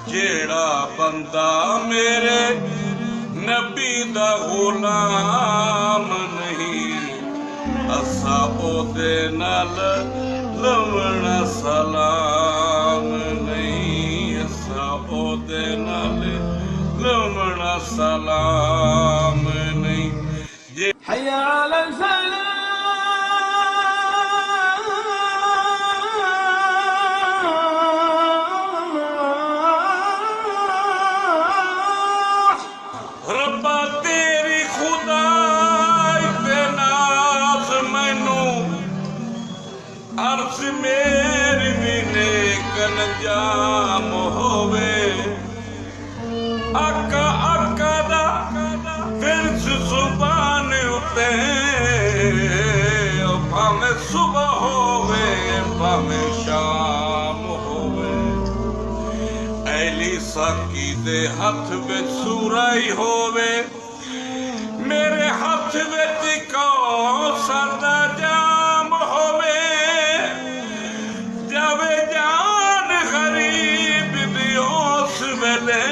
जेड़ा बंदा मेरे नबी दा गुलाम नहीं, असा ओदे नाल लवना सलाम नहीं, असा ओदे नाल लवना सलाम नहीं। हय्या अलल फलाह रब्बा तेरी खुदाई ते नाज़ मैनू अर्ज़ मेरी विने कन जाम होवे, आका आका दा फिर्ज जुबान उते भावें सुबह होवे भावें शाम होवे। ऐली साकी दे हथ विच सूराई होवे, मेरे हथ विच कौसर दा जाम होवे। जावे जान गरीब दी उस वेले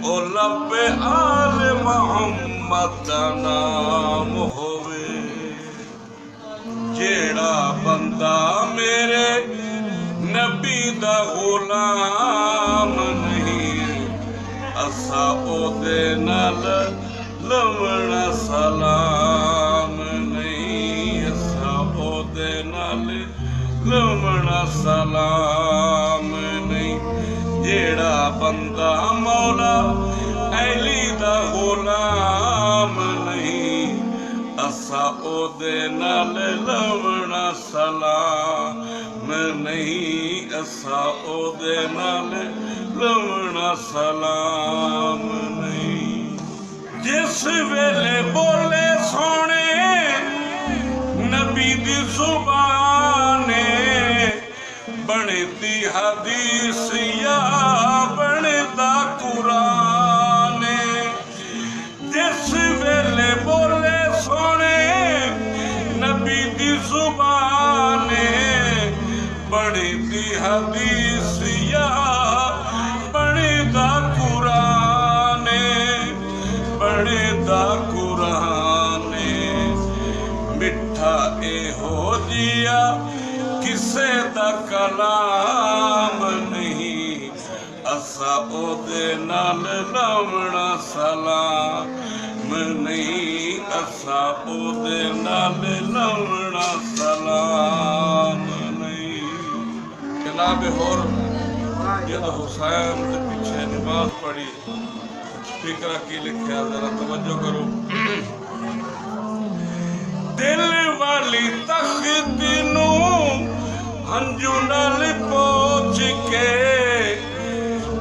ओ लब्बे आल मुहम्मद दा नाम होवे। जेड़ा बंदा मेरे नबी दा गुलाम नहीं, असा ओदे नाल लवना सलाम नहीं, असा ओदे नाल लवना सलाम नहीं। जेड़ा बंदा मौला अली दा गुलाम नहीं, असा ओदे नाल लवना सलाम नहीं, असा ओदे नाल लवना सलाम नहीं। जिस वेले बोले सोने नबी दी जुबाने, बनती हदीस या बनता कुरान। जिस वेले बोले सोने नबी दी जुबाने, बनती हदीस या बनता कुरान, बनता कुरान। मिठा एहो जिया किसे दा कलाम नहीं, असा ओदे नाल लवना सलाम नहीं, असा ओदे नाल लवना सलाम नहीं। जनाब होर जद हुसैन के पीछे नमाज पढ़ी, फिक्रा की लिखा जरा तवज्जो करो। दिल वाली तख्त नू हंजू नाल पोच के,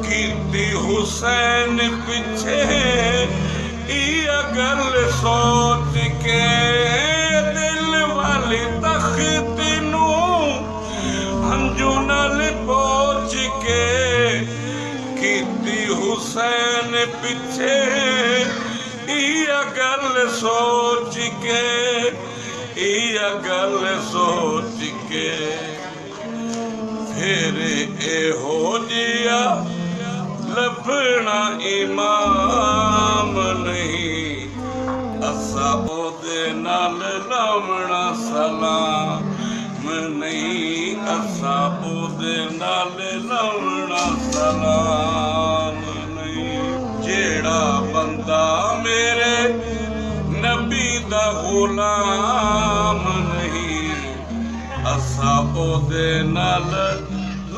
कीती हुसैन पिछे इया गल सोच के। दिल वाली तख्त नू हंजू नाल पोच के, कीती हुसैन पिछे इया गल सोच के, इया गल सोच के। फिर एहो जिया लभना इमाम नहीं, असा ओदे नाल लवना सलाम नहीं, असा ओदे नाल लवना सलाम नहीं। जेड़ा बंदा मेरे नबी दा गुलाम नहीं, असा ओदे नाल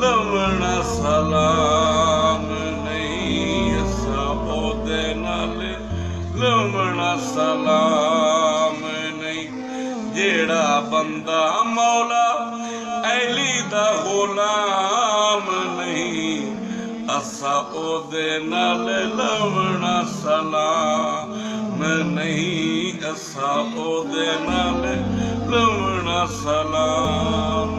लवना सलाम नहीं, असा ओदे नाल लवना सलाम नहीं। जेड़ा बंदा मौला अली दा गुलाम नहीं, असा ओदे नाल लवना सलाम नहीं, असा ओदे नाल लवना सलाम।